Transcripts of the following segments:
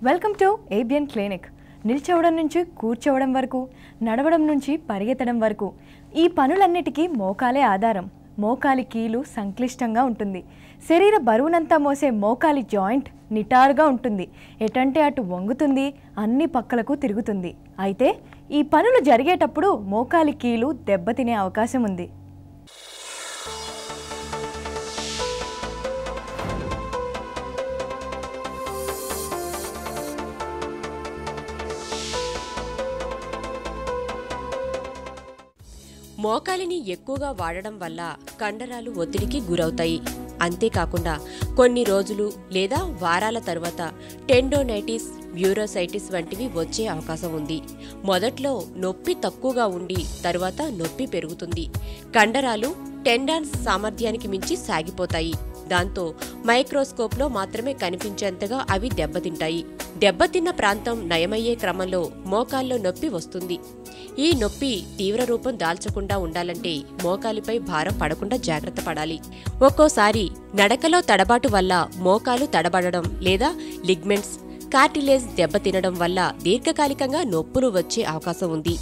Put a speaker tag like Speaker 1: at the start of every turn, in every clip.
Speaker 1: Welcome to ABN clinic. నిల్చోవడం నుంచి కూర్చోవడం వరకు, నడవడం నుంచి పరిగెత్తడం వరకు ఈ పనులన్నిటికీ మోకాలే ఆధారం. మోకాలి కీలు సంక్లిష్టంగా ఉంటుంది. శరీర బరువునంతా మోసే మోకాలి జాయింట్ నిటారుగా ఉంటుంది. ఎటంటే అటు వంగుతుంది, అన్ని పక్కలకు తిరుగుతుంది. అయితే ఈ పనులు జరిగేటప్పుడు మోకాలి కీలు దెబ్బతినే అవకాశం ఉంది.
Speaker 2: మోకాలిని ఎక్కువగా వాడడం వల్ల కండరాలు ఒత్తిడికి గురవుతాయి. అంతేకాకుండా కొన్ని రోజులు లేదా వారాల తరువాత టెండోనైటిస్, వ్యూరోసైటిస్ వంటివి వచ్చే అవకాశం ఉంది. మొదట్లో నొప్పి తక్కువగా ఉండి తరువాత నొప్పి పెరుగుతుంది. కండరాలు టెండాన్స్ సామర్థ్యానికి మించి సాగిపోతాయి. దాంతో మైక్రోస్కోప్లో మాత్రమే కనిపించేంతగా అవి దెబ్బతింటాయి. దెబ్బతిన్న ప్రాంతం నయమయ్యే క్రమంలో మోకాల్లో నొప్పి వస్తుంది. ఈ నొప్పి తీవ్ర రూపం దాల్చకుండా ఉండాలంటే మోకాలిపై భారం పడకుండా జాగ్రత్త పడాలి. ఒక్కోసారి నడకలో తడబాటు వల్ల మోకాలు తడబడడం లేదా లిగ్మెంట్స్, కార్టిలేజ్ దెబ్బతినడం వల్ల దీర్ఘకాలికంగా నొప్పులు వచ్చే అవకాశం ఉంది.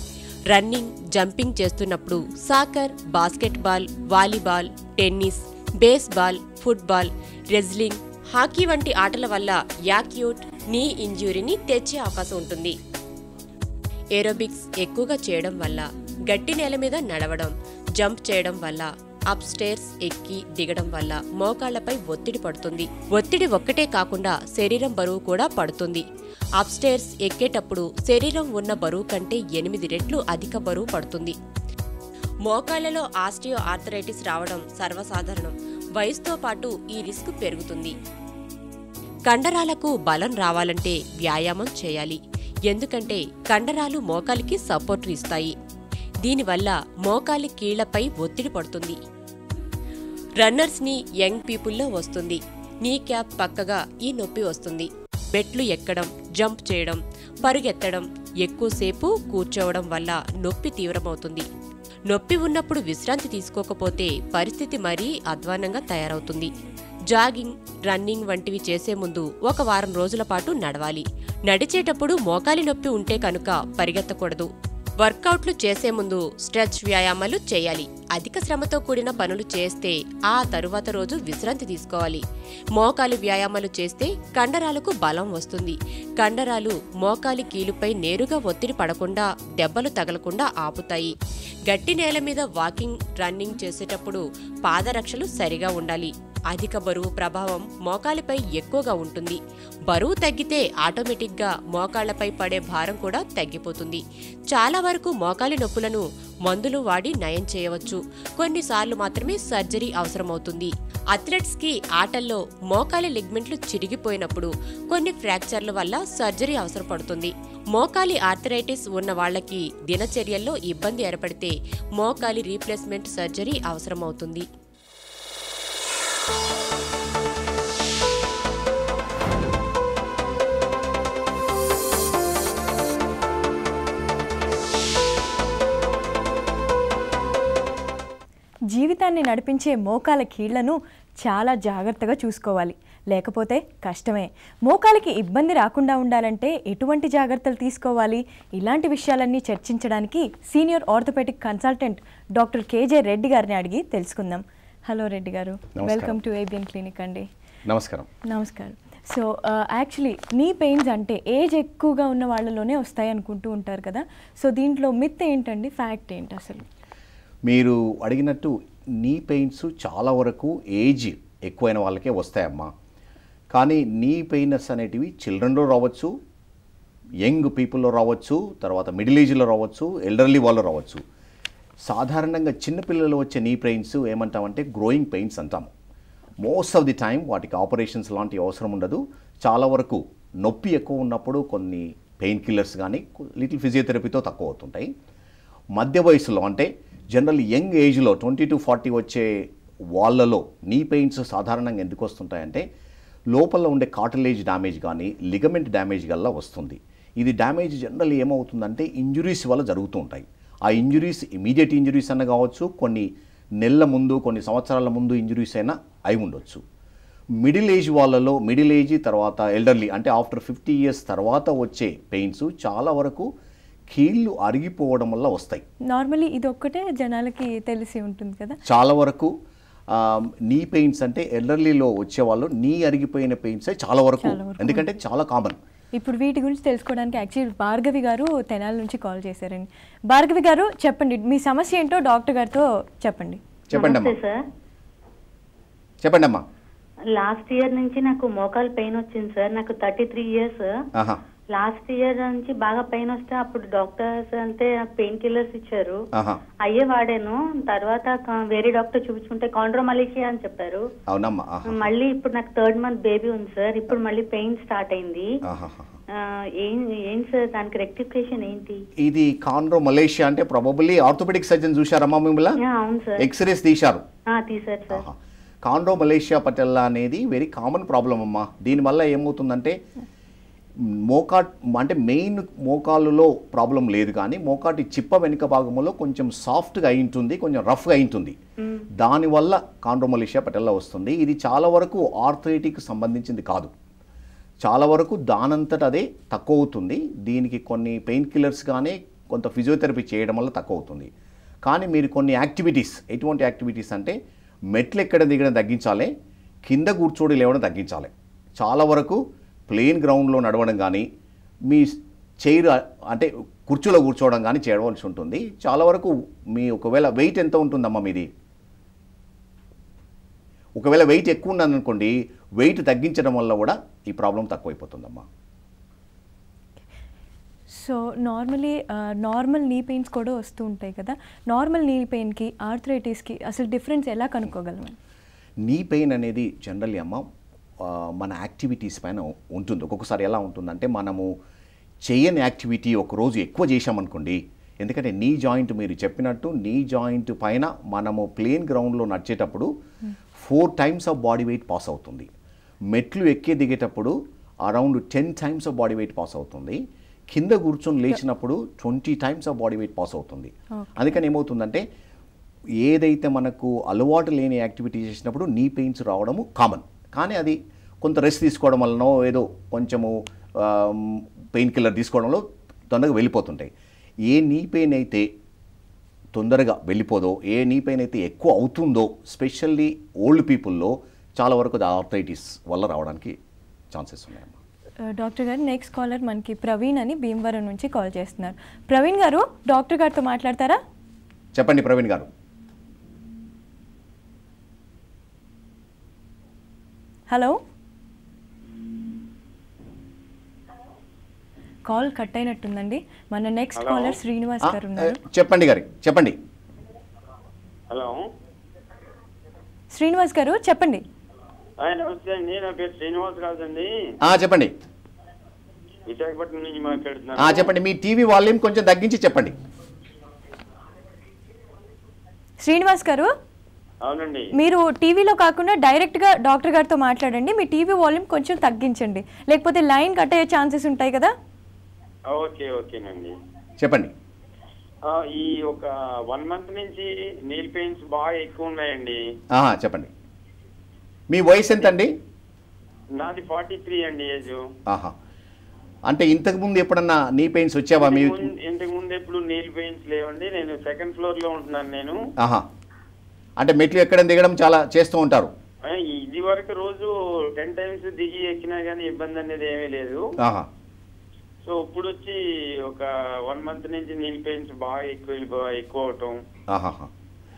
Speaker 2: రన్నింగ్, జంపింగ్ చేస్తున్నప్పుడు, soccer, basketball, volleyball, tennis, baseball, football, wrestling, hockey వంటి ఆటల వల్ల యాక్యూట్ నీ ఇంజ్యూరీని తెచ్చే అవకాశం ఉంటుంది. ఏరోబిక్స్ ఎక్కువగా చేయడం వల్ల, గట్టి నేల మీద నడవడం, జంప్ చేయడం వల్ల, అప్ స్టేర్స్ ఎక్కి దిగడం వల్ల మోకాళ్లపై ఒత్తిడి పడుతుంది. ఒత్తిడి ఒక్కటే కాకుండా శరీరం బరువు కూడా పడుతుంది. అప్ స్టేర్స్ ఎక్కేటప్పుడు శరీరం ఉన్న బరువు కంటే 8 రెట్లు అధిక బరువు పడుతుంది. మోకాళ్లలో ఆస్టియో ఆర్థరైటిస్ రావడం సర్వసాధారణం. వయసుతో పాటు ఈ రిస్క్ పెరుగుతుంది. కండరాలకు బలం రావాలంటే వ్యాయామం చేయాలి. ఎందుకంటే కండరాలు మోకాలికి సపోర్ట్ ఇస్తాయి. దీనివల్ల మోకాలి కీళ్లపై ఒత్తిడి పడుతుంది. రన్నర్స్ ని యంగ్ పీపుల్లో వస్తుంది. నీ క్యాప్ పక్కగా ఈ నొప్పి వస్తుంది. మెట్లు ఎక్కడం, జంప్ చేయడం, పరుగెత్తడం, ఎక్కువసేపు కూర్చోవడం వల్ల నొప్పి తీవ్రమవుతుంది. నొప్పి ఉన్నప్పుడు విశ్రాంతి తీసుకోకపోతే పరిస్థితి మరీ అధ్వాన్నంగా తయారవుతుంది. జాగింగ్, రన్నింగ్ వంటివి చేసే ముందు 1 వారం రోజుల పాటు నడవాలి. నడిచేటప్పుడు మోకాలి నొప్పి ఉంటే కనుక పరిగెత్తకూడదు. వర్కౌట్లు చేసే ముందు స్ట్రెచ్ వ్యాయామాలు చేయాలి. అధిక శ్రమతో కూడిన పనులు చేస్తే ఆ తరువాత రోజు విశ్రాంతి తీసుకోవాలి. మోకాలి వ్యాయామాలు చేస్తే కండరాలకు బలం వస్తుంది. కండరాలు మోకాలి కీలుపై నేరుగా ఒత్తిడి పడకుండా, దెబ్బలు తగలకుండా ఆపుతాయి. గట్టి నేల మీద వాకింగ్, రన్నింగ్ చేసేటప్పుడు పాదరక్షలు సరిగా ఉండాలి. అధిక బరువు ప్రభావం మోకాలిపై ఎక్కువగా ఉంటుంది. బరువు తగ్గితే ఆటోమేటిక్గా మోకాళ్లపై పడే భారం కూడా తగ్గిపోతుంది. చాలా వరకు మోకాలి నొప్పులను మందులు వాడి నయం చేయవచ్చు. కొన్నిసార్లు మాత్రమే సర్జరీ అవసరమవుతుంది. అథ్లెట్స్కి ఆటల్లో మోకాలి లిగ్మెంట్లు చిరిగిపోయినప్పుడు, కొన్ని ఫ్రాక్చర్ల వల్ల సర్జరీ అవసరపడుతుంది. మోకాలి ఆర్థరైటిస్ ఉన్న వాళ్లకి దినచర్యల్లో ఇబ్బంది ఏర్పడితే మోకాలి రీప్లేస్మెంట్ సర్జరీ అవసరమవుతుంది.
Speaker 1: జీవితాన్ని నడిపించే మోకాల కీళ్లను చాలా జాగ్రత్తగా చూసుకోవాలి. లేకపోతే కష్టమే. మోకాలికి ఇబ్బంది రాకుండా ఉండాలంటే ఎటువంటి జాగ్రత్తలు తీసుకోవాలి? ఇలాంటి విషయాలన్నీ చర్చించడానికి senior orthopaedic consultant doctor KJ Reddy గారిని అడిగి తెలుసుకుందాం. హలో రెడ్డి గారు, వెల్కమ్ టు ఏబిఎన్ క్లినిక్ అండి.
Speaker 3: నమస్కారం.
Speaker 1: నమస్కారం. సో యాక్చువల్లీ నీ పెయిన్స్ అంటే ఏజ్ ఎక్కువగా ఉన్న వాళ్ళలోనే వస్తాయి అనుకుంటూ ఉంటారు కదా. సో దీంట్లో మిత్ ఏంటండి, ఫ్యాక్ట్ ఏంటి అసలు?
Speaker 3: మీరు అడిగినట్టు నీ పెయిన్స్ చాలా వరకు ఏజ్ ఎక్కువైన వాళ్ళకే వస్తాయమ్మా. కానీ నీ పెయిన్స్ అనేటివి చిల్డ్రన్లో రావచ్చు, యంగ్ పీపుల్లో రావచ్చు, తర్వాత మిడిల్ ఏజ్లో రావచ్చు, ఎల్డర్లీ వాళ్ళు రావచ్చు. సాధారణంగా చిన్నపిల్లలు వచ్చే నీ పెయిన్స్ ఏమంటామంటే గ్రోయింగ్ పెయిన్స్ అంటాము. మోస్ట్ ఆఫ్ ది టైం వాటికి ఆపరేషన్స్ లాంటి అవసరం ఉండదు. చాలా వరకు నొప్పి ఎక్కువ ఉన్నప్పుడు కొన్ని పెయిన్ కిల్లర్స్ కానీ లిటిల్ ఫిజియోథెరపీతో తక్కువ అవుతుంటాయి. మధ్య వయసులో అంటే జనరల్ యంగ్ ఏజ్లో 20 to 40 వచ్చే వాళ్ళలో నీ పెయిన్స్ సాధారణంగా ఎందుకు వస్తుంటాయంటే లోపల ఉండే కార్టిలేజ్ డ్యామేజ్ కానీ లిగమెంట్ డ్యామేజ్ వల్ల వస్తుంది. ఇది డ్యామేజ్ జనరల్ ఏమవుతుందంటే ఇంజురీస్ వల్ల జరుగుతూ ఉంటాయి. ఆ ఇంజురీస్ ఇమీడియట్ ఇంజురీస్ అన్న కావచ్చు, కొన్ని నెలల ముందు, కొన్ని సంవత్సరాల ముందు ఇంజురీస్ అయినా అయి ఉండొచ్చు. మిడిల్ ఏజ్ వాళ్ళలో, మిడిల్ ఏజ్ తర్వాత ఎల్డర్లీ అంటే ఆఫ్టర్ 50 years తర్వాత వచ్చే పెయిన్స్ చాలా వరకు కీళ్ళు అరిగిపోవడం వల్ల వస్తాయి.
Speaker 1: నార్మల్లీ ఇది ఒక్కటే జనాలకి తెలిసి ఉంటుంది కదా.
Speaker 3: చాలా వరకు నీ పెయిన్స్ అంటే ఎల్డర్లీలో వచ్చేవాళ్ళు నీ అరిగిపోయిన పెయిన్సే చాలా వరకు, ఎందుకంటే చాలా కామన్.
Speaker 1: ఇప్పుడు వీటి గురించి తెలుసుకోవడానికి యాక్చువల్లీ భార్గవి గారు తెనాల నుంచి కాల్ చేశారండి. భార్గవి గారు చెప్పండి, మీ సమస్య ఏంటో డాక్టర్ గారితో చెప్పండి.
Speaker 3: చెప్పండి అమ్మా. చెప్పండి అమ్మా.
Speaker 4: లాస్ట్ ఇయర్ నుంచి నాకు మోకాలు పెయిన్ వచ్చింది సార్. నాకు 33 years. లాస్ట్ ఇయర్ నుంచి బాగా పెయిన్ వస్తే అప్పుడు డాక్టర్స్ అంటే పెయిన్ కిల్లర్స్ ఇచ్చారు, అయ్యే వాడాను. తర్వాత వేరే డాక్టర్ చూపించుకుంటే కాండ్రోమలేషియా అని చెప్పారు. మళ్ళీ ఇప్పుడు నాకు 3rd month బేబీ ఉంది సార్. ఇప్పుడు మళ్ళీ పెయిన్ స్టార్ట్ అయింది. ఏం సార్ దానికి రెక్టిఫికేషన్ ఏంటి?
Speaker 3: ఇది కాండ్రోమలేషియా అంటే ప్రాబబ్లీ ఆర్థోపెడిక్ సర్జన్ చూశారమ్మా మిమ్మల్ని?
Speaker 4: అవును సార్.
Speaker 3: ఎక్స్రేస్ తీశారు?
Speaker 4: తీశారు సార్.
Speaker 3: కాండ్రోమలేషియా పటెల్లా అనేది వెరీ కామన్ ప్రాబ్లం అమ్మా. దీనివల్ల ఏమవుతుందంటే అంటే మెయిన్ మోకాలులో ప్రాబ్లం లేదు, కానీ మోకాటి చిప్ప వెనుక భాగంలో కొంచెం సాఫ్ట్గా అయి ఉంటుంది, కొంచెం రఫ్గా అయి ఉంటుంది. దానివల్ల కాండ్రోమలేషియా పటెల్లా వస్తుంది. ఇది చాలా వరకు ఆర్థరైటిక్ సంబంధించింది కాదు, చాలా వరకు దానంతట అదే తక్కువ అవుతుంది. దీనికి కొన్ని పెయిన్ కిల్లర్స్ కానీ కొంత ఫిజియోథెరపీ చేయడం వల్ల తక్కువ అవుతుంది. కానీ మీరు కొన్ని యాక్టివిటీస్, ఎటువంటి యాక్టివిటీస్ అంటే మెట్లు ఎక్కడం దిగడం తగ్గించాలి, కింద కూర్చోడి లేవడం తగ్గించాలి. చాలా వరకు ప్లేన్ గ్రౌండ్లో నడవడం కానీ, మీ చైర్ అంటే కుర్చీలో కూర్చోవడం కానీ చేయవలసి ఉంటుంది. చాలా వరకు మీ ఒకవేళ వెయిట్ ఎంత ఉంటుందమ్మా మీది? ఒకవేళ వెయిట్ ఎక్కువ ఉందనుకోండి, వెయిట్ తగ్గించడం వల్ల కూడా ఈ ప్రాబ్లం తక్కువైపోతుందమ్మా.
Speaker 1: సో నార్మల్ నీ పెయిన్స్ కూడా వస్తూ ఉంటాయి కదా. నార్మల్ నీ పెయిన్కి ఆర్థరైటిస్కి అసలు డిఫరెన్స్ ఎలా కనుక్కోగలము?
Speaker 3: నీ పెయిన్ అనేది జనరల్లీ అమ్మ మన యాక్టివిటీస్ పైన ఉంటుంది. ఒక్కొక్కసారి ఎలా ఉంటుందంటే మనము చేయని యాక్టివిటీ ఒకరోజు ఎక్కువ చేసామనుకోండి, ఎందుకంటే నీ జాయింట్ మీరు చెప్పినట్టు నీ జాయింట్ పైన మనము ప్లేన్ గ్రౌండ్లో నడిచేటప్పుడు 4 times of body weight pass అవుతుంది. మెట్లు ఎక్కే దిగేటప్పుడు around 10 times of body weight pass అవుతుంది. కింద కూర్చొని లేచినప్పుడు 20 times of body weight pass అవుతుంది. అందుకని ఏమవుతుందంటే ఏదైతే మనకు అలవాటు లేని యాక్టివిటీ చేసినప్పుడు నీ పెయిన్స్ రావడము కామన్. కానీ అది కొంత రెస్ట్ తీసుకోవడం వలనో ఏదో కొంచెము పెయిన్ కిల్లర్ తీసుకోవడంలో తొందరగా వెళ్ళిపోతుంటాయి. ఏ నీ పెయిన్ అయితే తొందరగా వెళ్ళిపోదో, ఏ నీ పెయిన్ అయితే ఎక్కువ అవుతుందో, స్పెషల్లీ ఓల్డ్ పీపుల్లో చాలా వరకు ఆర్థరైటిస్ వల్ల రావడానికి ఛాన్సెస్ ఉన్నాయమ్మా.
Speaker 1: డాక్టర్ గారు, నెక్స్ట్ కాలర్ మనకి ప్రవీణ్ అని భీమవరం నుంచి కాల్ చేస్తున్నారు. ప్రవీణ్ గారు, డాక్టర్ గారితో మాట్లాడతారా?
Speaker 3: చెప్పండి ప్రవీణ్ గారు.
Speaker 1: హలో, కాల్ కట్ అయినట్టుందండి. మన నెక్స్ట్ కాలర్ శ్రీనివాస్ గారు ఉన్నారు.
Speaker 3: చెప్పండి గారు, చెప్పండి.
Speaker 5: హలో
Speaker 1: శ్రీనివాస్ గారు చెప్పండి.
Speaker 5: నమస్తే అండి, నా పేరు శ్రీనివాస్ కాదండి.
Speaker 3: చెప్పండి.
Speaker 5: విశాఖపట్నం నుంచి మాట్లాడుతున్నాను.
Speaker 3: చెప్పండి. మీ టీవీ వాల్యూమ్ కొంచెం తగ్గించి చెప్పండి.
Speaker 1: శ్రీనివాస్ గారు,
Speaker 5: అవునండి,
Speaker 1: మీరు టీవీలో కాకుండా డైరెక్ట్గా డాక్టర్ గారితో మాట్లాడండి. మీ టీవీ వాల్యూమ్ కొంచెం తగ్గించండి, లేకపోతే లైన్ కట్ అయ్యే ఛాన్సెస్ ఉంటాయి కదా.
Speaker 5: ఓకేనండి,
Speaker 3: చెప్పండి.
Speaker 5: ఈ ఒక 1 month నుంచి నీల్ పెయిన్స్ బాగా ఎక్కువ ఉన్నాయండి.
Speaker 3: చెప్పండి. మీ వయసు ఎంత అండి?
Speaker 5: నాది 43 అండి ఏజ్.
Speaker 3: అంటే ఇంతకు ముందు ఎప్పుడన్నా నీ పెయిన్స్ వచ్చావా?
Speaker 5: ఇంతకు ముందు ఎప్పుడు నీల్ పెయిన్స్ లేవండి. నేను 2nd floor లో ఉంటున్నాను నేను.
Speaker 3: అంటే మెట్లు ఎక్కడం దిగడం చాలా చేస్తూ ఉంటారు?
Speaker 5: ఇది వరకు రోజు 10 times దిగి ఎక్కినా కానీ ఇబ్బంది అనేది ఏమీ లేదు. సో ఇప్పుడు వచ్చి ఒక 1 month నుంచి నీల్ పెయిన్స్ బాగా ఎక్కువ అవటం,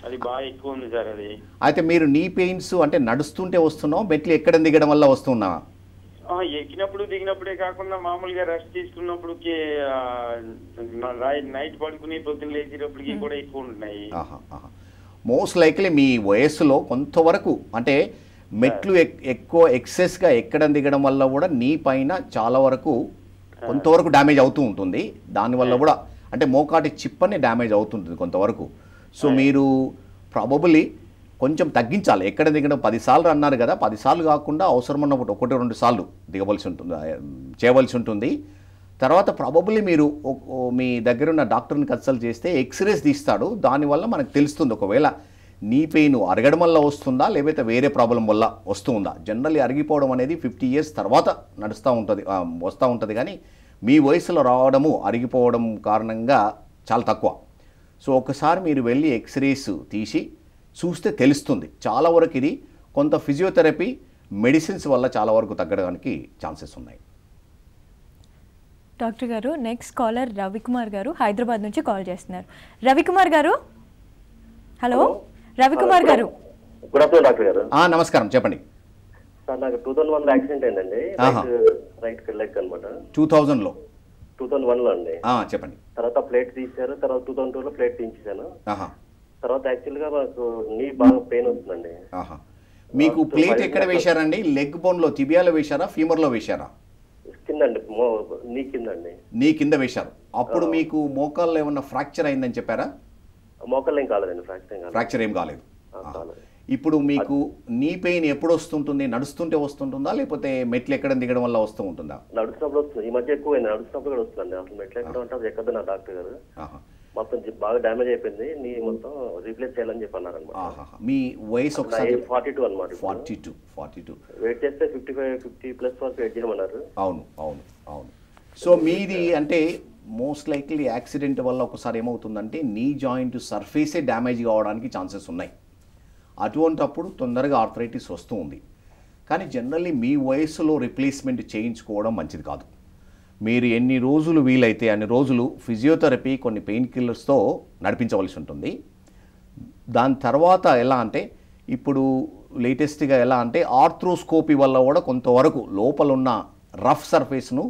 Speaker 5: అది బాగా ఎక్కువ ఉంది సార్. అది
Speaker 3: అయితే మీరు నీ పెయిన్స్ అంటే నడుస్తుంటే వస్తున్నావు, మెట్లు ఎక్కడం దిగడం వల్ల వస్తున్నా?
Speaker 5: ఎక్కినప్పుడు దిగినప్పుడే కాకుండా మామూలుగా రెస్ట్ తీసుకున్నప్పుడు నైట్ పడుకుని పొద్దున్న లేచేటప్పటికి కూడా ఎక్కువ ఉంటున్నాయి.
Speaker 3: మోస్ట్ లైక్లీ మీ వయస్సులో కొంతవరకు అంటే మెట్లు ఎక్కువ ఎక్సెస్గా ఎక్కడం దిగడం వల్ల కూడా నీ పైన చాలా వరకు కొంతవరకు డ్యామేజ్ అవుతూ ఉంటుంది. దానివల్ల కూడా అంటే మోకాటి చిప్పని డ్యామేజ్ అవుతుంటుంది కొంతవరకు. సో మీరు ప్రాబబుల్లీ కొంచెం తగ్గించాలి. ఎక్కడ దిగడం 10 సార్లు అన్నారు కదా, 10 సార్లు కాకుండా అవసరం ఉన్నప్పుడు 1-2 సార్లు దిగవలసి ఉంటుంది, చేయవలసి ఉంటుంది. తర్వాత ప్రాబబుల్లీ మీరు మీ దగ్గర ఉన్న డాక్టర్ని కన్సల్ట్ చేస్తే ఎక్స్రేస్ తీస్తాడు. దానివల్ల మనకు తెలుస్తుంది ఒకవేళ నీ పెయిన్ అరగడం వల్ల వస్తుందా లేకపోతే వేరే ప్రాబ్లం వల్ల వస్తుందా? జనరల్లీ అరిగిపోవడం అనేది 50 years తర్వాత వస్తూ ఉంటుంది కానీ మీ వయసులో రావడము అరిగిపోవడం కారణంగా చాలా తక్కువ. సో ఒకసారి మీరు వెళ్ళి ఎక్స్రేస్ తీసి చూస్తే తెలుస్తుంది. చాలా వరకు ఇది కొంత ఫిజియోథెరపీ మెడిసిన్స్ వల్ల చాలా వరకు తగ్గడానికి ఛాన్సెస్ ఉన్నాయి.
Speaker 1: డాక్టర్ గారు, నెక్స్ట్ కాలర్ రవికుమార్ గారు హైదరాబాద్ నుంచి కాల్ చేస్తున్నారు. రవికుమార్ గారు, హలో రవికుమార్ గారు.
Speaker 6: గుడ్ ఆఫ్టర్నూన్ డాక్టర్ గారు.
Speaker 3: నమస్కారం, చెప్పండి
Speaker 6: సార్. నాకు 2001 యాక్సిడెంట్ అయిందండి, రైట్ లెగ్ అనమాట. 2001లో అండి.
Speaker 3: చెప్పండి.
Speaker 6: తర్వాత ప్లేట్ తీశారు, తర్వాత 2002లో ప్లేట్ తీయించాను. తర్వాత యాక్చువల్ గా మాకు నీ బాగా పెయిన్ వస్తుందండి.
Speaker 3: మీకు ప్లేట్ ఎక్కడ వేశారండి? లెగ్ బోన్ లో టిబియాలో వేశారా, ఫీమర్ లో వేశారా?
Speaker 6: కిందండి, నీ కిందండి.
Speaker 3: నీ కింద వేశారు. అప్పుడు మీకు మోకాల్లో ఏమన్నా ఫ్రాక్చర్ అయిందని చెప్పారా?
Speaker 6: మోకాళ్ళు ఏం కాలేదండి,
Speaker 3: ఫ్రాక్చర్ ఏం కాలేదు. ఇప్పుడు మీకు నీ పెయిన్ ఎప్పుడు వస్తుంటుంది? నడుస్తుంటే వస్తుంటుందా లేకపోతే మెట్లు ఎక్కడం దిగడం వల్ల వస్తూ ఉంటుందా?
Speaker 6: నడుస్తున్నప్పుడు వస్తుంది. ఈ మధ్య ఎక్కువ నడుస్తున్నప్పుడు కూడా వస్తుందండి. అసలు మెట్లు ఎక్కడం అంటే అది ఎక్కదు నా డాక్టర్ గారు. మొత్తం బాగా డ్యామేజ్ అయిపోయింది, నీ మొత్తం రీప్లేస్ చేయాలని చెప్పి అన్నారు అనమాట.
Speaker 3: మీ వయసు ఒకసారి?
Speaker 6: 42 అనమాట.
Speaker 3: 42.
Speaker 6: వెయిట్ చేస్తే 50+ వరకు వెయిట్ చేయమన్నారు.
Speaker 3: అవును. సో మీది అంటే మోస్ట్ లైక్లీ యాక్సిడెంట్ వల్ల ఒకసారి ఏమవుతుందంటే నీ జాయింట్ సర్ఫేసే డ్యామేజ్ కావడానికి ఛాన్సెస్ ఉన్నాయి. అటువంటప్పుడు తొందరగా ఆర్థరైటిస్ వస్తూ ఉంది. కానీ జనరల్లీ మీ వయసులో రిప్లేస్మెంట్ చేయించుకోవడం మంచిది కాదు. మీరు ఎన్ని రోజులు వీలైతే అన్ని రోజులు ఫిజియోథెరపీ కొన్ని పెయిన్ కిల్లర్స్తో నడిపించవలసి ఉంటుంది. దాని తర్వాత ఎలా అంటే ఇప్పుడు లేటెస్ట్గా ఎలా అంటే ఆర్థ్రోస్కోపీ వల్ల కూడా కొంతవరకు లోపల ఉన్న రఫ్ సర్ఫేస్ను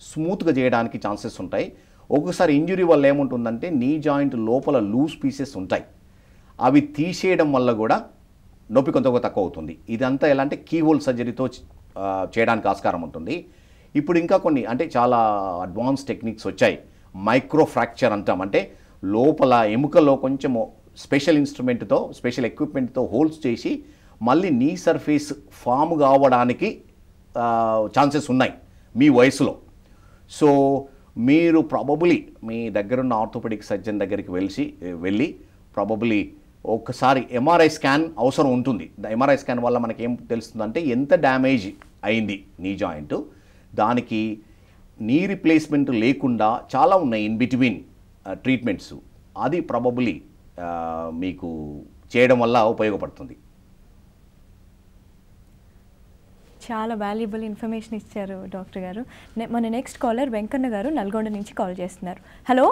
Speaker 3: స్మూత్గా చేయడానికి ఛాన్సెస్ ఉంటాయి. ఒక్కొక్కసారి ఇంజురీ వల్ల ఏముంటుందంటే నీ జాయింట్ లోపల లూజ్ పీసెస్ ఉంటాయి, అవి తీసేయడం వల్ల కూడా నొప్పి కొంత తక్కువ అవుతుంది. ఇదంతా ఎలా అంటే కీహోల్ సర్జరీతో చేయడానికి ఆస్కారం ఉంటుంది. ఇప్పుడు ఇంకా కొన్ని అంటే చాలా అడ్వాన్స్ టెక్నిక్స్ వచ్చాయి. మైక్రో ఫ్రాక్చర్ అంటాం, అంటే లోపల ఎముకలో కొంచెము స్పెషల్ ఇన్స్ట్రుమెంట్తో స్పెషల్ ఎక్విప్మెంట్తో హోల్స్ చేసి మళ్ళీ నీ సర్ఫేస్ ఫామ్ కావడానికి ఛాన్సెస్ ఉన్నాయి మీ వయసులో. సో మీరు ప్రాబబ్లీ మీ దగ్గరున్న ఆర్థోపెడిక్ సర్జన్ దగ్గరికి వెళ్ళి ప్రాబబ్లీ ఒకసారి ఎంఆర్ఐ స్కాన్ అవసరం ఉంటుంది. ఎంఆర్ఐ స్కాన్ వల్ల మనకి ఏం తెలుస్తుందంటే ఎంత డ్యామేజ్ అయింది నీ జాయింట్, దానికి నీ రీప్లేస్మెంట్ లేకుండా చాలా ఉన్నాయి ఇన్ బిట్వీన్ ట్రీట్మెంట్స్. అది ప్రాబబ్లీ మీకు చేయడం వల్ల ఉపయోగపడుతుంది.
Speaker 1: చాలా వాల్యుబుల్ ఇన్ఫర్మేషన్ ఇచ్చారు డాక్టర్ గారు. మన నెక్స్ట్ కాలర్ వెంకన్న గారు నల్గొండ నుంచి కాల్ చేస్తున్నారు. హలో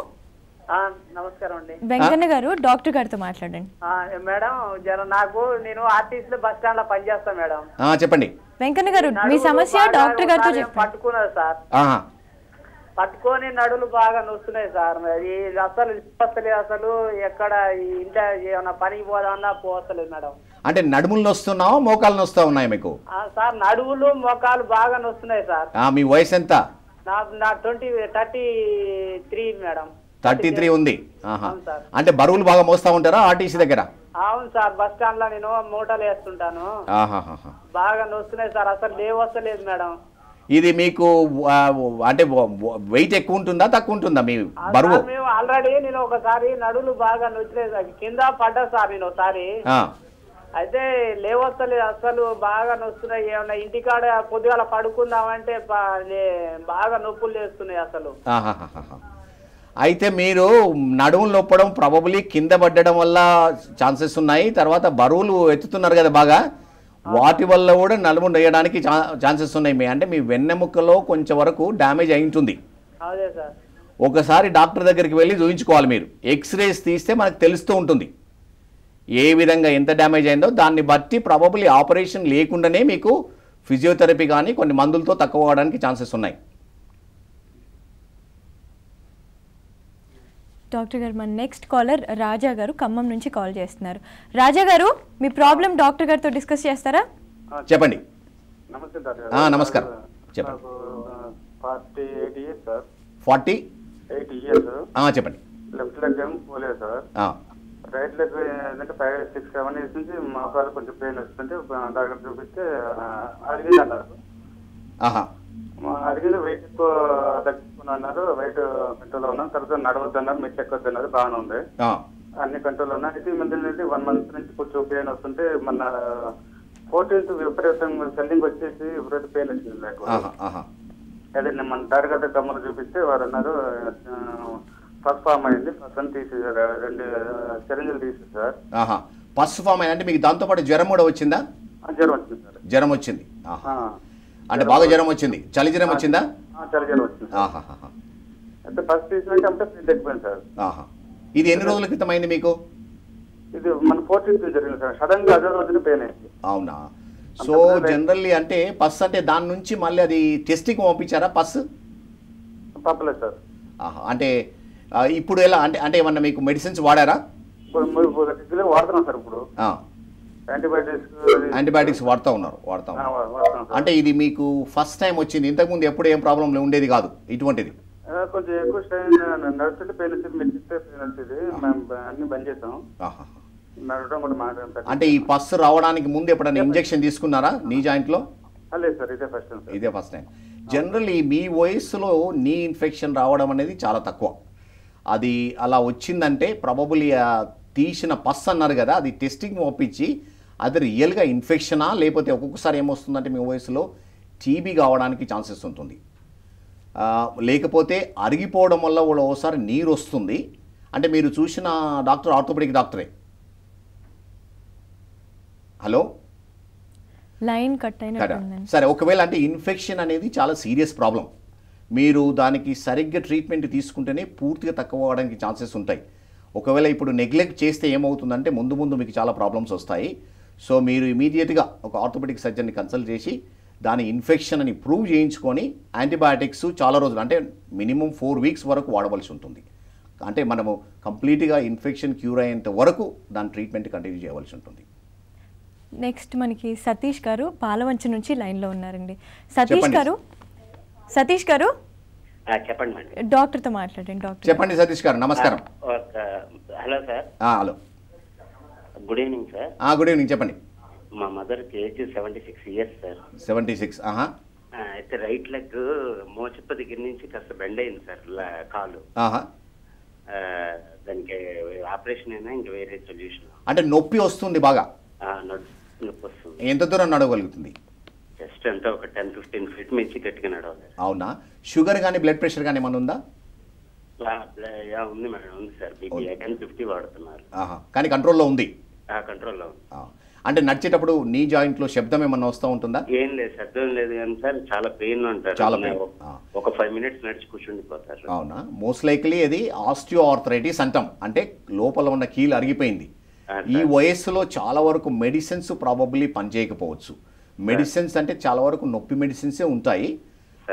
Speaker 7: నమస్కారం అండి.
Speaker 1: వెంకన్న గారు, డాక్టర్ గారితో మాట్లాడండి.
Speaker 7: మేడం నేను ఆర్టీసీలో బస్ స్టాండ్ లో పనిచేస్తాను మేడం.
Speaker 3: చెప్పండి
Speaker 1: వెంకన్న గారు, మీ సమస్య డాక్టర్ గారితో చెప్పండి.
Speaker 7: పట్టుకున్నారు సార్, పట్టుకొని నడులు బాగా నొస్తున్నాయి సార్. అసలు వస్తలేదు, అసలు ఎక్కడ ఇంట్లో ఏమన్నా పనికి పోదామన్నా పోస్తలేదు మేడం.
Speaker 3: అంటే నడుములు నొస్తున్నావా మోకాలు నొస్తా ఉన్నాయి మీకు?
Speaker 7: సార్ నడువులు మోకాలు బాగా నొస్తున్నాయి సార్.
Speaker 3: మీ వయసు ఎంత?
Speaker 7: నా 33 మేడం.
Speaker 3: 33 ఉంది. అంటే బరువులు బాగా మోస్తా ఉంటారా ఆర్టీసీ దగ్గర?
Speaker 7: అవును సార్, బస్ స్టాండ్ లో నేను మూటలు వేస్తుంటాను. బాగా నొస్తున్నాయి సార్, అసలు లేవస్తలేదు మేడం.
Speaker 3: ఇది మీకు అంటే వెయిట్ ఎక్కువ ఉంటుందా తక్కువ ఉంటుందా మీ బరువు?
Speaker 7: మేము ఆల్రెడీ నేను ఒకసారి నడులు బాగా నొచ్చలేదు, కింద పడ్డా సార్ నేను ఒకసారి. అయితే లేవస్తలేదు, అసలు బాగా నొస్తున్నాయి. ఏమన్నా ఇంటికాడ పొద్దుగాల పడుకుందామంటే బాగా నొప్పులు లేస్తున్నాయి అసలు.
Speaker 3: అయితే మీరు నడుములు నొప్పడం ప్రాబబ్లీ కింద పడ్డడం వల్ల ఛాన్సెస్ ఉన్నాయి. తర్వాత బరువులు ఎత్తుతున్నారు కదా బాగా, వాటి వల్ల కూడా నడుము నొయ్యడానికి ఛాన్సెస్ ఉన్నాయి. అంటే మీ వెన్నెముకలో కొంచెం వరకు డ్యామేజ్ అయి ఉంటుంది. ఒకసారి డాక్టర్ దగ్గరికి వెళ్ళి చూపించుకోవాలి. మీరు ఎక్స్రేస్ తీస్తే మనకు తెలుస్తూ ఉంటుంది ఏ విధంగా ఎంత డ్యామేజ్ అయిందో. దాన్ని బట్టి ప్రాబబ్లీ ఆపరేషన్ లేకుండానే మీకు ఫిజియోథెరపీ కానీ కొన్ని మందులతో తక్కువ అవడానికి ఛాన్సెస్ ఉన్నాయి.
Speaker 1: డాక్టర్ గారు, మన నెక్స్ట్ కాలర్ రాజా గారు ఖమ్మం నుంచి కాల్ చేస్తున్నారు. రాజా గారు, మీ ప్రాబ్లం డాక్టర్ గారితో డిస్కస్ చేస్తారా?
Speaker 3: చెప్పండి.
Speaker 5: నమస్తే డాక్టర్.
Speaker 3: నమస్కారం, చెప్పండి.
Speaker 5: 48 years సార్.
Speaker 3: 48
Speaker 5: years.
Speaker 3: చెప్పండి.
Speaker 5: లెఫ్ట్ లెగ్ ఏం పోలేదు సార్. రైట్ లెగ్ ఏంటంటే 5-6-7 years నుంచి మా కాలు కొంచెం పెయిన్ వస్తుంటే డాక్టర్ చూపిస్తే అడిగింది అన్నారు. అడిగింది వెయిట్ ఎక్కువ తగ్గుతున్నా అన్నారు, వెయిట్ కంట్రోల్ ఉన్నాను. తర్వాత నడవద్దు అన్నారు, మెట్లు ఎక్కొద్దు అన్నారు, బాగానే ఉంది.
Speaker 8: అన్ని కంట్రోల్ ఉన్నాయి. అయితే ఈ మధ్య 1 month నుంచి కొంచెం పెయిన్ వస్తుంటే మన 14th విపరీతంగా స్వెల్లింగ్ వచ్చేసి విపరీత పెయిన్ వచ్చింది నాకు. అదే మన టార్గెట్ కమ్మలు చూపిస్తే వారు అన్నారు ఫస్ట్ ఫామ్ అయింది, ఫస్ట్ అని తీసేసారు, 2 సిరంజీలు తీసేసారు.
Speaker 3: ఫస్ట్ ఫామ్ అయింది అంటే మీకు దాంతో పాటు జ్వరం కూడా వచ్చిందా?
Speaker 8: జ్వరం వచ్చింది సార్.
Speaker 3: జ్వరం వచ్చింది అంటే బాగా జ్వరం వచ్చింది, చలి జ్వరం వచ్చిందా?
Speaker 8: చలి జ్వరం వచ్చింది. అయితే ఫస్ట్ తీసినాక అంటే పెయిన్ ఎక్కువైంది సార్.
Speaker 3: ఇది ఎన్ని రోజుల క్రితం అయింది మీకు?
Speaker 8: ఇది మన 14th జరిగింది సార్. సడన్ గా అదే రోజున పెయిన్ అయింది.
Speaker 3: అవునా? సో జనరల్లీ అంటే పస్ అంటే దాని నుంచి మళ్ళీ అది టెస్టింగ్ పంపించారా? పస్
Speaker 8: పంపలేదు సార్.
Speaker 3: అంటే ఇప్పుడు ఎలా అంటే అంటే ఏమన్నా మీకు మెడిసిన్స్ వాడారా?
Speaker 8: వాడుతున్నాం సార్. ఇప్పుడు
Speaker 3: యాంటీబయాటిక్స్ వాడుతూ ఉన్నారు. అంటే ఇది మీకు ఫస్ట్ టైం వచ్చింది, ఇంతకుముందు ఎప్పుడు ఏం ప్రాబ్లం ఉండేది కాదు ఇటువంటిది?
Speaker 8: కొంచెం ఎక్కువ నడుస్తుంటే పెయిన్ వచ్చేది, మెడిసిన్ పెయిన్ వచ్చేది, మేము అన్ని బంద్ చేసాం. నడవడం కూడా మాట్లాడతాం.
Speaker 3: అంటే ఈ పస్ రావడానికి ముందు ఎప్పుడైనా ఇంజెక్షన్ తీసుకున్నారా నీ జాయింట్ లో?
Speaker 8: లేదు సార్, ఇదే ఫస్ట్ టైం.
Speaker 3: ఇదే ఫస్ట్ టైం. జనరల్లీ మీ వయస్సులో నీ ఇన్ఫెక్షన్ రావడం అనేది చాలా తక్కువ. అది అలా వచ్చిందంటే ప్రాబబుల్లీ తీసిన పస్ అన్నారు కదా, అది టెస్టింగ్ పంపించి అది రియల్గా ఇన్ఫెక్షనా లేకపోతే ఒక్కొక్కసారి ఏమొస్తుందంటే మీ వయసులో టీబీ కావడానికి ఛాన్సెస్ ఉంటుంది. లేకపోతే అరిగిపోవడం వల్ల కూడా ఒకసారి నీరు వస్తుంది. అంటే మీరు చూసిన డాక్టర్ ఆర్థోపెడిక్ డాక్టరే? హలో,
Speaker 1: లైన్ కట్ అయినట్టుంది.
Speaker 3: సరే, ఒకవేళ అంటే ఇన్ఫెక్షన్ అనేది చాలా సీరియస్ ప్రాబ్లం, మీరు దానికి సరిగ్గా ట్రీట్మెంట్ తీసుకుంటేనే పూర్తిగా తక్కువ అవ్వడానికి ఛాన్సెస్ ఉంటాయి. ఒకవేళ ఇప్పుడు నెగ్లెక్ట్ చేస్తే ఏమవుతుందంటే ముందు ముందు మీకు చాలా ప్రాబ్లమ్స్ వస్తాయి. సో మీరు ఇమీడియట్గా ఒక ఆర్థోపెడిక్ సర్జన్ని కన్సల్ట్ చేసి దాని ఇన్ఫెక్షన్ అని ప్రూవ్ చేయించుకొని యాంటీబయాటిక్స్ చాలా రోజులు అంటే మినిమం 4 weeks వరకు వాడవలసి ఉంటుంది. అంటే మనము కంప్లీట్గా ఇన్ఫెక్షన్ క్యూర్ అయ్యేంత వరకు దాని ట్రీట్మెంట్ కంటిన్యూ చేయవలసి ఉంటుంది.
Speaker 1: నెక్స్ట్ మనకి సతీష్ గారు పాలవంచ నుంచి లైన్లో ఉన్నారండి. సతీష్ గారు
Speaker 9: చెప్పండి మేడం.
Speaker 1: డాక్టర్తో మాట్లాడండి. డాక్టర్
Speaker 3: చెప్పండి సతీష్ గారు, నమస్కారం.
Speaker 9: Hello sir.
Speaker 3: Hello,
Speaker 9: good evening sir.
Speaker 3: Good evening, చెప్పండి.
Speaker 9: మా మదర్కి ఏజ్ 76 years సార్.
Speaker 3: 76.
Speaker 9: అయితే రైట్ లెగ్ మోచిప్ప దగ్గర నుంచి కాస్త బెండ్ అయింది సార్ కాలు. దానికి ఆపరేషన్ అయినా ఇంకా వేరే సొల్యూషన్?
Speaker 3: అంటే నొప్పి వస్తుంది బాగా?
Speaker 9: నొప్పి వస్తుంది.
Speaker 3: ఎంత దూరం నడవగలుగుతుంది?
Speaker 9: జస్ట్ అంతా ఒక 10-15 feet మించి గట్టిగా నడవాలి.
Speaker 3: అవునా? షుగర్ కానీ బ్లడ్ ప్రెషర్ కానీ ఏమైనా ఉందా?
Speaker 9: ఉంది మేడం, ఉంది సార్. బీపీ 50 వాడుతున్నారు.
Speaker 3: కానీ కంట్రోల్లో ఉంది?
Speaker 9: కంట్రోల్లో ఉంది.
Speaker 3: అంటే నడిచేటప్పుడు నీ జాయింట్ లో శబ్దం ఏమన్నా వస్తూ ఉంటుందా?
Speaker 9: ఏం లేదు, శబ్దం లేదు కానీ సార్ చాలా పెయిన్ అంటారు.
Speaker 3: చాలా పెయిన్.
Speaker 9: ఒక 5 minutes నడిచి కూర్చుండిపోతారు.
Speaker 3: అవునా? మోస్ట్ లైక్లీ అది ఆస్టియో ఆర్థరైటిస్ అంటాం, అంటే లోపల ఉన్న కీలు అరిగిపోయింది. ఈ వయస్సులో చాలా వరకు మెడిసిన్స్ ప్రాబబ్లీ పనిచేయకపోవచ్చు. మెడిసిన్స్ అంటే చాలా వరకు నొప్పి మెడిసిన్సే ఉంటాయి.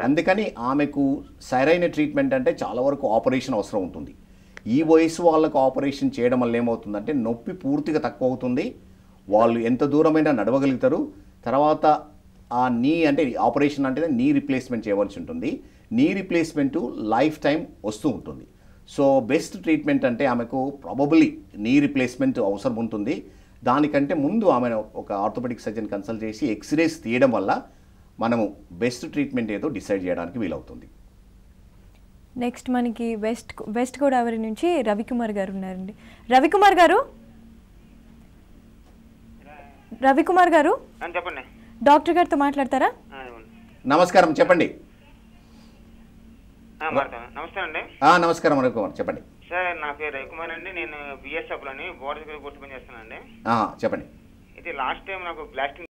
Speaker 3: అందుకని ఆమెకు సరైన ట్రీట్మెంట్ అంటే చాలా వరకు ఆపరేషన్ అవసరం ఉంటుంది. ఈ వయసు వాళ్ళకు ఆపరేషన్ చేయడం వల్ల ఏమవుతుందంటే నొప్పి పూర్తిగా తక్కువ అవుతుంది, వాళ్ళు ఎంత దూరమైనా నడవగలుగుతారు. తర్వాత ఆ నీ అంటే ఆపరేషన్ అంటే నీ రీప్లేస్మెంట్ చేయవలసి ఉంటుంది. నీ రీప్లేస్మెంటు లైఫ్ టైం వస్తూ ఉంటుంది. సో బెస్ట్ ట్రీట్మెంట్ అంటే ఆమెకు ప్రాబబుల్లీ నీ రీప్లేస్మెంట్ అవసరం ఉంటుంది. దానికంటే ముందు ఆమె ఒక ఆర్థోపెడిక్ సర్జన్ కన్సల్ట్ చేసి ఎక్స్రేస్ తీయడం వల్ల మనము బెస్ట్ ట్రీట్మెంట్ ఏదో డిసైడ్ చేయడానికి వీలవుతుంది.
Speaker 1: నెక్స్ట్ మనకి వెస్ట్ గోదావరి నుంచి రవికుమార్ గారు ఉన్నారండి. రవికుమార్ గారు
Speaker 10: చెప్పండి.
Speaker 1: డాక్టర్ గారితో మాట్లాడతారా?
Speaker 3: నమస్కారం, చెప్పండి.
Speaker 10: నమస్తే అండి.
Speaker 3: నమస్కారం రవికుమార్, చెప్పండి.
Speaker 10: సార్ నా పేరు రవికుమార్ అండి. నేను బిఎస్ఎఫ్లోని బోర్డర్ గుర్తు పని చేస్తానండి.
Speaker 3: చెప్పండి.
Speaker 10: ఇది లాస్ట్ టైం నాకు బ్లాస్టింగ్